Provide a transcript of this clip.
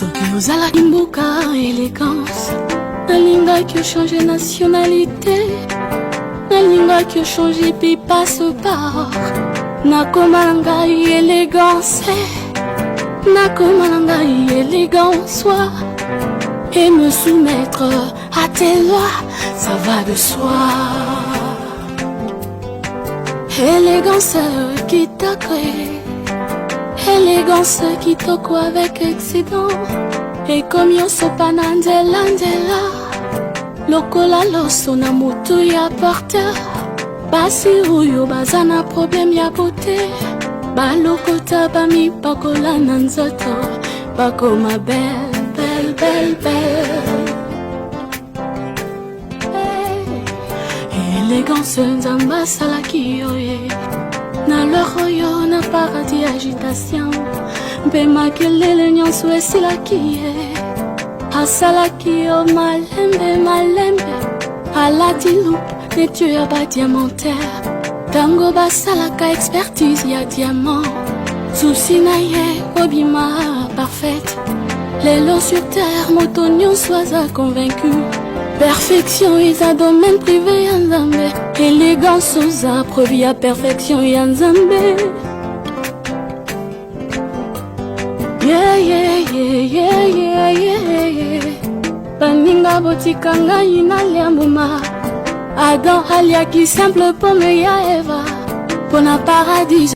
soki ozalaki mboka élégance, nalingaki ochange nationalité, nalingaki ochange pays passeport, nakoma na ngai élégance, nakoma na ngai élégance, et me soumettre à tes lois, ça va de soi. Élégance qui t'a créé, élégance qui toko avec excédent, et comme yo sopa na nzela nzela, lokola loso na moto ya porteur, basi oyo baza na problème ya beauté, balokota bamipakola na nzoto, bakoma belle, belle, belle, belle. Élégance nzambe asalaki yo ye, na loro yo na paradis agitation, mpe makelele nyonso esilaki ye, asalaki yo malembe malembe, alati loupe netio ya badiamantaire, tango basalaka expertise ya diamant, susi na ye obima parfaite, lelo sur terre moto nyonso aza convaincu. Perfection is a domaine privé ya nzambe, élégance oza preuve ya perfection ya nzambe. Yeah, yeah, yeah, yeah, yeah, yeah, yeah. Baninga botika ngai nalia moma, Adam aliaki simple pomme ya Eva, pona paradis.